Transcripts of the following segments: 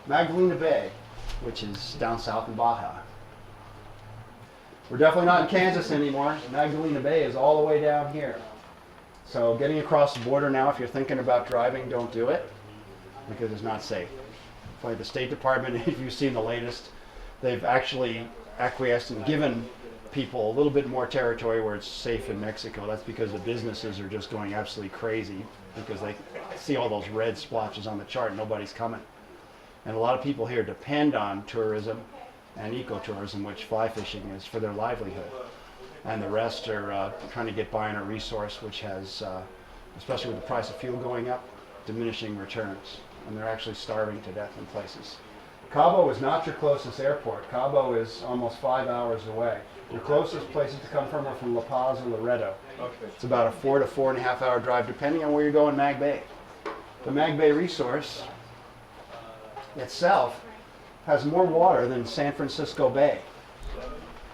Magdalena Bay, which is down south in Baja. We're definitely not in Kansas anymore. Magdalena Bay is all the way down here. So getting across the border now, if you're thinking about driving, don't do it because it's not safe. Like the State Department, if you've seen the latest, they've actually acquiesced and given people a little bit more territory where it's safe in Mexico. That's because the businesses are just going absolutely crazy because they see all those red splotches on the chart and nobody's coming. And a lot of people here depend on tourism and ecotourism, which fly fishing is, for their livelihood. And the rest are trying to get by on a resource which has, especially with the price of fuel going up, diminishing returns. And they're actually starving to death in places. Cabo is not your closest airport. Cabo is almost 5 hours away. Your closest places to come from are from La Paz or Loreto. Okay. It's about a 4 to 4.5 hour drive, depending on where you go in Mag Bay. The Mag Bay resource itself has more water than San Francisco Bay.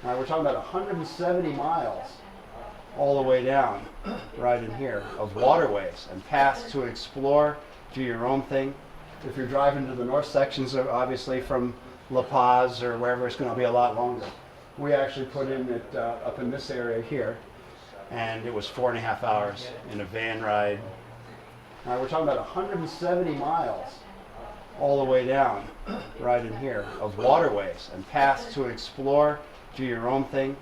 Now, we're talking about 170 miles all the way down, right in here, of waterways and paths to explore, do your own thing. If you're driving to the north sections, obviously from La Paz or wherever, it's going to be a lot longer. We actually put in it up in this area here, and it was 4.5 hours in a van ride. Now, we're talking about 170 miles all the way down, right in here, of waterways and paths to explore, do your own thing.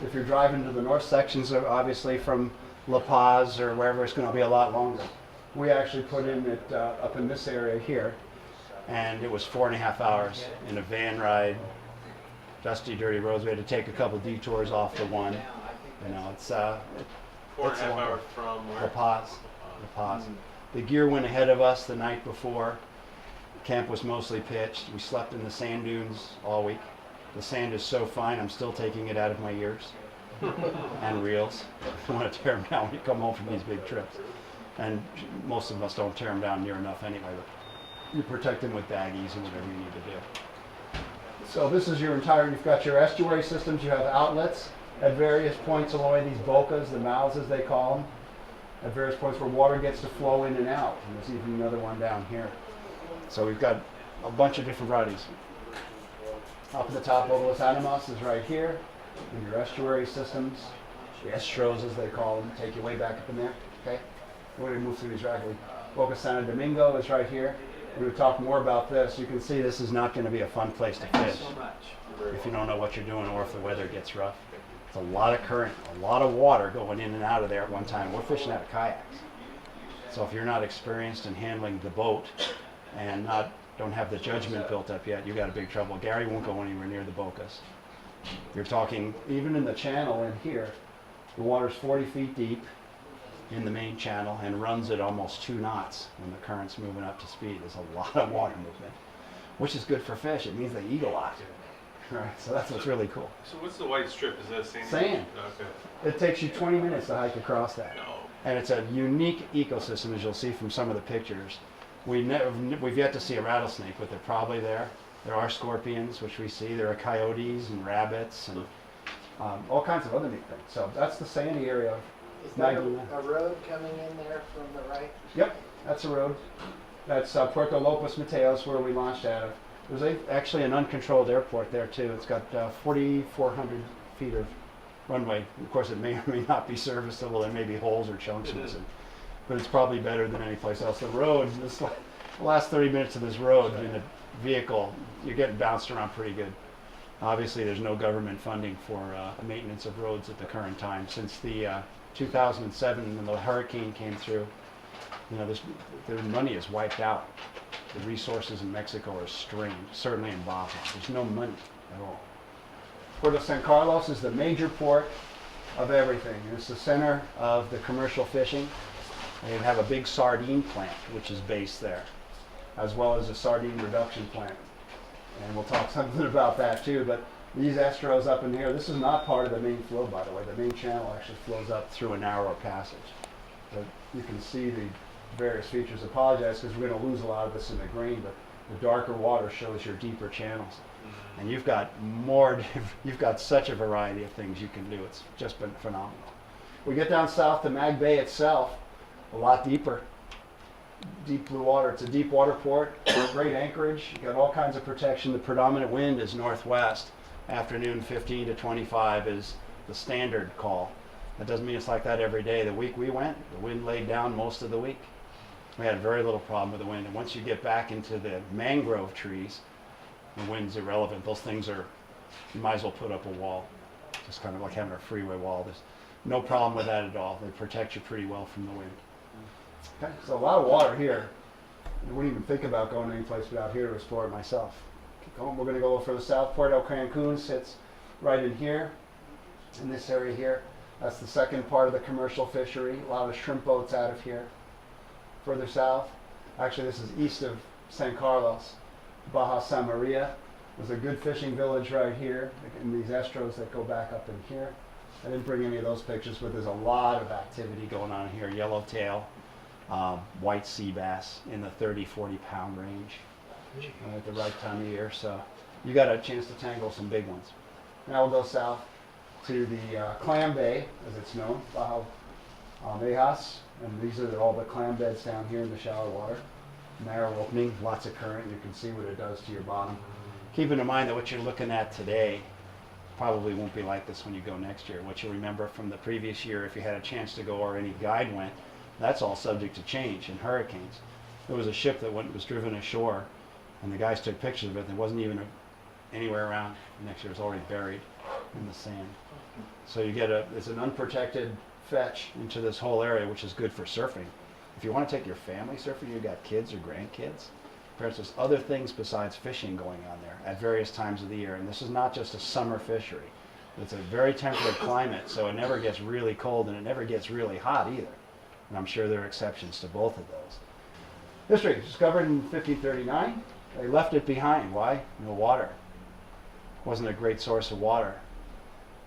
If you're driving to the north sections, obviously from La Paz or wherever, it's going to be a lot longer. We actually put in it up in this area here, and it was 4.5 hours in a van ride, dusty, dirty roads. We had to take a couple detours off the one. You know, it's 4.5 hours from where? La Paz. La Paz. The gear went ahead of us the night before. Camp was mostly pitched. We slept in the sand dunes all week. The sand is so fine, I'm still taking it out of my ears and reels. I want to tear them down when you come home from these big trips. And most of us don't tear them down near enough anyway, but you protect them with baggies and whatever you need to do. So this is your entire, you've got your estuary systems, you have outlets at various points along the way, these bocas, the mouths as they call them, at various points where water gets to flow in and out. And there's even another one down here. So we've got a bunch of different varieties. Up at the top, Boca Los Animas is right here, and your estuary systems, the estros as they call them, take you way back up in there, okay? We're going to move through these rapidly. Boca Santo Domingo is right here. We're going to talk more about this. You can see this is not going to be a fun place to fish if you don't know what you're doing or if the weather gets rough. It's a lot of current, a lot of water going in and out of there at one time. We're fishing out of kayaks. So if you're not experienced in handling the boat and don't have the judgment built up yet, you got a big trouble. Gary won't go anywhere near the bocas. You're talking, even in the channel in here, the water's 40 feet deep in the main channel and runs at almost 2 knots when the current's moving up to speed. There's a lot of water movement, which is good for fish. It means they eat a lot. Right, so that's what's really cool. So what's the white strip? Is that sand? Sand. Okay. It takes you 20 minutes to hike across that. No. And it's a unique ecosystem, as you'll see from some of the pictures. We've yet to see a rattlesnake, but they're probably there. There are scorpions, which we see. There are coyotes and rabbits and all kinds of other neat things. So that's the sandy area. Is that a road coming in there from the right? Yep, that's a road. That's Puerto Lopez Mateos, where we launched out of. There's actually an uncontrolled airport there too. It's got 4,400 feet of runway. Of course, it may or may not be serviceable. There may be holes or chunks missing, but it's probably better than any place else. The road, the last 30 minutes of this road in a vehicle, you're getting bounced around pretty good. Obviously, there's no government funding for maintenance of roads at the current time. Since the 2007, when the hurricane came through, you know, the money is wiped out. The resources in Mexico are strained, certainly in Baja. There's no money at all. Puerto San Carlos is the major port of everything. It's the center of the commercial fishing. They have a big sardine plant, which is based there, as well as a sardine reduction plant. And we'll talk something about that too, but these estros up in here, this is not part of the main flow, by the way. The main channel actually flows up through a narrower passage. But you can see the various features. Apologize because we're going to lose a lot of this in the grain, but the darker water shows your deeper channels. And you've got you've got such a variety of things you can do. It's just been phenomenal. We get down south to Mag Bay itself, a lot deeper. deep blue water. It's a deep water port, great anchorage. You got all kinds of protection. The predominant wind is northwest. Afternoon 15 to 25 is the standard call. That doesn't mean it's like that every day. The week we went, the wind laid down most of the week. We had very little problem with the wind. And once you get back into the mangrove trees, the wind's irrelevant. Those things are, you might as well put up a wall. Just kind of like having a freeway wall. There's no problem with that at all. They protect you pretty well from the wind. Okay, so a lot of water here. I wouldn't even think about going any place but out here to explore it myself. Keep going. We're going to go further south. Port El Cancun sits right in here, in this area here. That's the second part of the commercial fishery. A lot of shrimp boats out of here. Further south, actually this is east of San Carlos, Baja San Maria. There's a good fishing village right here, in these estros that go back up in here. I didn't bring any of those pictures, but there's a lot of activity going on here. Yellowtail, white sea bass in the 30, 40 pound range at the right time of year. So you got a chance to tangle some big ones. Now we'll go south to the Clam Bay, as it's known, Baja Mejas. And these are all the clam beds down here in the shallow water. Narrow opening, lots of current. You can see what it does to your bottom. Keeping in mind that what you're looking at today probably won't be like this when you go next year. What you remember from the previous year, if you had a chance to go or any guide went, that's all subject to change in hurricanes. There was a ship that was driven ashore, and the guys took pictures of it. There wasn't even anywhere around. Next year it was already buried in the sand. So you get it's an unprotected fetch into this whole area, which is good for surfing. If you want to take your family surfing, you've got kids or grandkids, perhaps there's other things besides fishing going on there at various times of the year. And this is not just a summer fishery. It's a very temperate climate, so it never gets really cold and it never gets really hot either. And I'm sure there are exceptions to both of those. History, discovered in 1539. They left it behind. Why? No water. Wasn't a great source of water.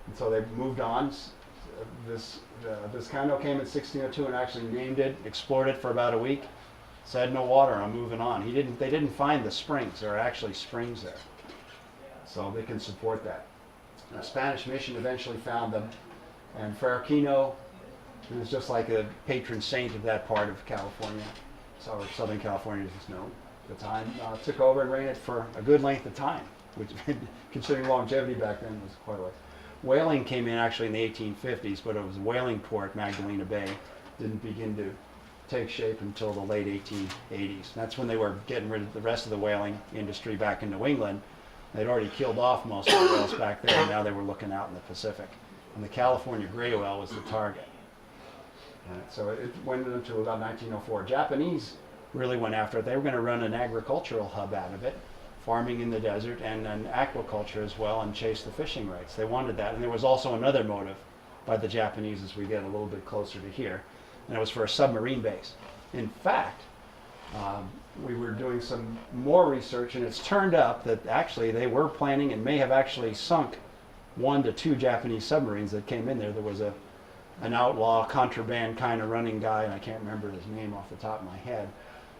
And so they moved on. Vizcaino came in 1602 and actually named it, explored it for about a week, said no water, I'm moving on. They didn't find the springs. There are actually springs there. So they can support that. The Spanish mission eventually found them, and Ferrarquino is just like a patron saint of that part of California. So Southern California is known at the time. Took over and ran it for a good length of time, which considering longevity back then was quite a ways. Whaling came in actually in the 1850s, but it was a whaling port, Magdalena Bay. Didn't begin to take shape until the late 1880s. That's when they were getting rid of the rest of the whaling industry back in New England. They'd already killed off most of the whales back there, and now they were looking out in the Pacific. And the California gray whale was the target. So it went into about 1904. Japanese really went after it. They were going to run an agricultural hub out of it, farming in the desert and then aquaculture as well, and chase the fishing rights. They wanted that. And there was also another motive by the Japanese as we get a little bit closer to here, and it was for a submarine base. In fact, we were doing some more research, and it's turned up that actually they were planning and may have actually sunk 1 to 2 Japanese submarines that came in there. There was an outlaw contraband kind of running guy, and I can't remember his name off the top of my head,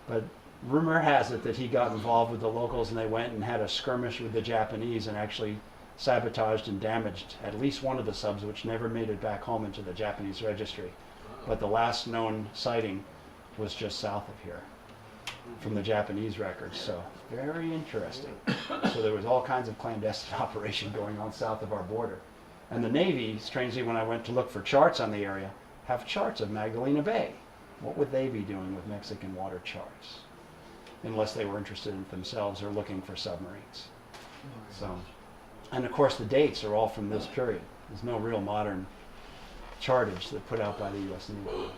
but rumor has it that he got involved with the locals and they went and had a skirmish with the Japanese and actually sabotaged and damaged at least one of the subs, which never made it back home into the Japanese registry. But the last known sighting was just south of here from the Japanese records. So very interesting. So there was all kinds of clandestine operation going on south of our border. And the Navy, strangely, when I went to look for charts on the area, have charts of Magdalena Bay. What would they be doing with Mexican water charts? Unless they were interested in it themselves or looking for submarines. So, and of course the dates are all from this period. There's no real modern chartage that put out by the U.S. Navy.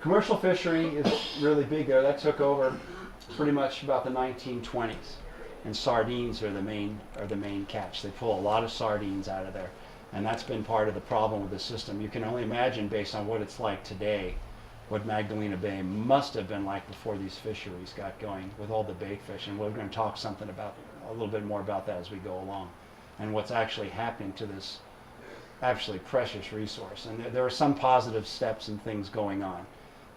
Commercial fishery is really big there. That took over pretty much about the 1920s. And sardines are the main catch. They pull a lot of sardines out of there. And that's been part of the problem with the system. You can only imagine, based on what it's like today, what Magdalena Bay must have been like before these fisheries got going with all the bait fish. And we're going to talk a little bit more about that as we go along, and what's actually happening to this absolutely precious resource. And there are some positive steps and things going on,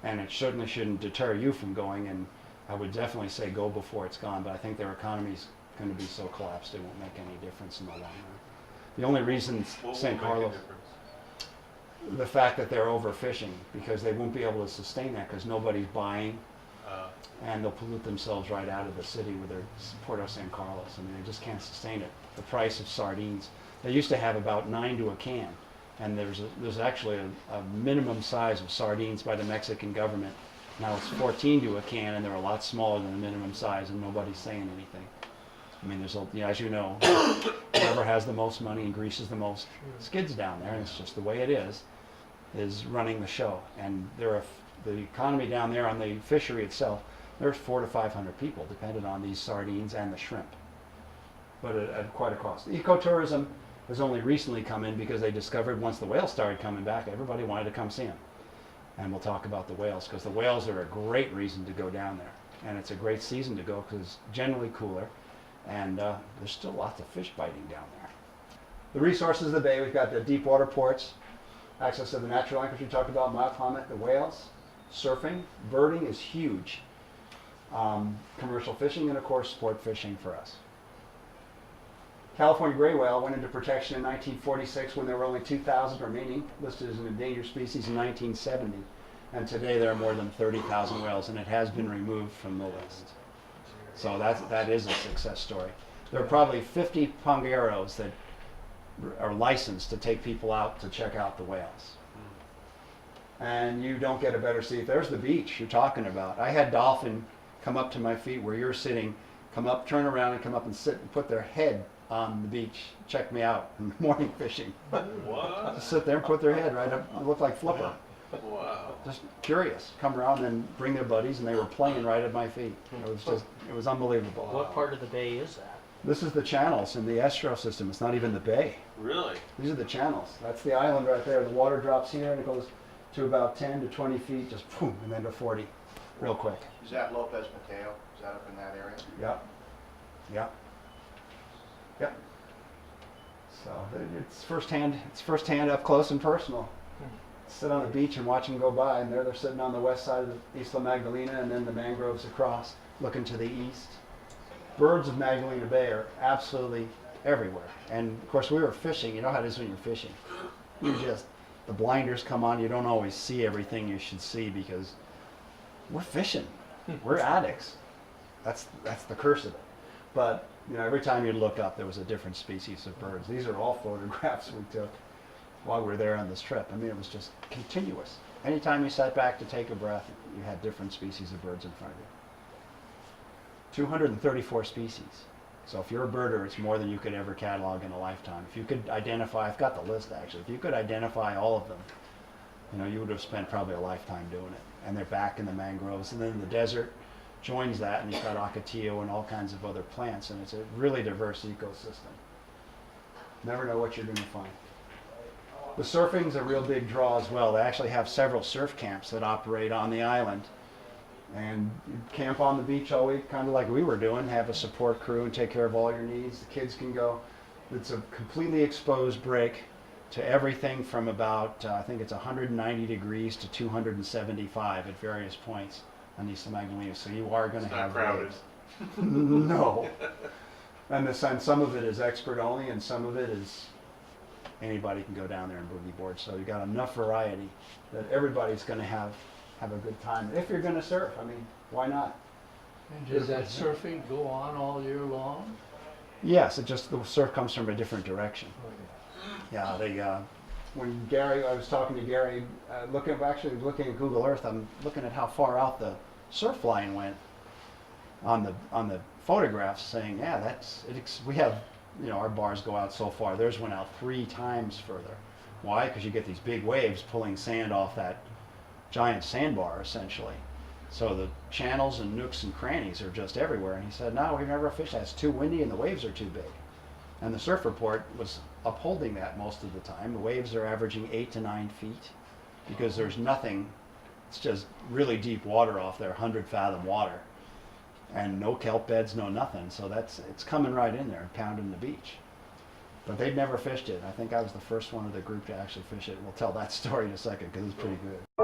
and it certainly shouldn't deter you from going. And I would definitely say go before it's gone, but I think their economy's going to be so collapsed it won't make any difference in the long run. The only reason What San will make a Carlos, difference? the fact that they're overfishing, because they won't be able to sustain that because nobody's buying, and they'll pollute themselves right out of the city with their Puerto San Carlos. I mean, they just can't sustain it. The price of sardines, they used to have about 9 to a can, and there's actually a minimum size of sardines by the Mexican government. Now it's 14 to a can, and they're a lot smaller than the minimum size, and nobody's saying anything. I mean, as you know, whoever has the most money and greases the most skids down there, and it's just the way it is running the show. And the economy down there on the fishery itself, there's 400 to 500 people dependent on these sardines and the shrimp, but at quite a cost. Ecotourism has only recently come in because they discovered once the whales started coming back, everybody wanted to come see them. And we'll talk about the whales, because the whales are a great reason to go down there. And it's a great season to go because it's generally cooler, and there's still lots of fish biting down there. The resources of the bay, we've got the deep water ports, access to the natural anchors we talked about, mild climate, the whales, surfing, birding is huge, commercial fishing, and of course sport fishing for us. California gray whale went into protection in 1946 when there were only 2,000 remaining, listed as an endangered species in 1970. And today there are more than 30,000 whales, and it has been removed from the list. So that is a success story. There are probably 50 pangueros that are licensed to take people out to check out the whales. And you don't get a better seat. There's the beach you're talking about. I had dolphin come up to my feet where you're sitting, come up, turn around, and come up and sit and put their head on the beach, check me out in the morning fishing. What? Just sit there and put their head right up, it looked like flipper. Wow. Just curious, come around and bring their buddies, and they were playing right at my feet. It was unbelievable. What part of the bay is that? This is the channels in the estuary system. It's not even the bay. Really? These are the channels. That's the island right there. The water drops here and it goes to about 10 to 20 feet, just boom, and then to 40, real quick. Is that Lopez Mateo? Is that up in that area? Yep. Yep. Yep. So it's firsthand up close and personal. Sit on the beach and watch them go by, and they're sitting on the west side of the Isla Magdalena, and then the mangroves across, looking to the east. Birds of Magdalena Bay are absolutely everywhere. And of course we were fishing. You know how it is when you're fishing. The blinders come on, you don't always see everything you should see because we're fishing. We're addicts. That's the curse of it. But every time you look up, there was a different species of birds. These are all photographs we took while we were there on this trip. I mean, it was just continuous. Anytime you sat back to take a breath, you had different species of birds in front of you. 234 species. So if you're a birder, it's more than you could ever catalog in a lifetime. If you could identify, I've got the list actually, if you could identify all of them, you would have spent probably a lifetime doing it. And they're back in the mangroves. And then the desert joins that, and you've got ocotillo and all kinds of other plants, and it's a really diverse ecosystem. Never know what you're going to find. The surfing's a real big draw as well. They actually have several surf camps that operate on the island. And you camp on the beach all week, kind of like we were doing, have a support crew and take care of all your needs. The kids can go. It's a completely exposed break to everything from about, I think it's 190 degrees to 275 at various points on Isla Magdalena. So you are going to have waves. No. And some of it is expert only, and some of it is anybody can go down there and boogie board. So you've got enough variety that everybody's going to have a good time. If you're going to surf, I mean, why not? And does that surfing go on all year long? Yes, the surf comes from a different direction. Yeah, when I was talking to Gary, looking at Google Earth, I'm looking at how far out the surf line went on the photographs, saying, yeah, we have, our bars go out so far. Theirs went out 3 times further. Why? Because you get these big waves pulling sand off that giant sandbar, essentially. So the channels and nooks and crannies are just everywhere. And he said, no, we've never fished that. It's too windy and the waves are too big. And the surf report was upholding that most of the time. The waves are averaging 8 to 9 feet because there's nothing. It's just really deep water off there, 100-fathom water. And no kelp beds, no nothing. So it's coming right in there and pounding the beach. But they'd never fished it. I think I was the first one of the group to actually fish it. We'll tell that story in a second because it's pretty good.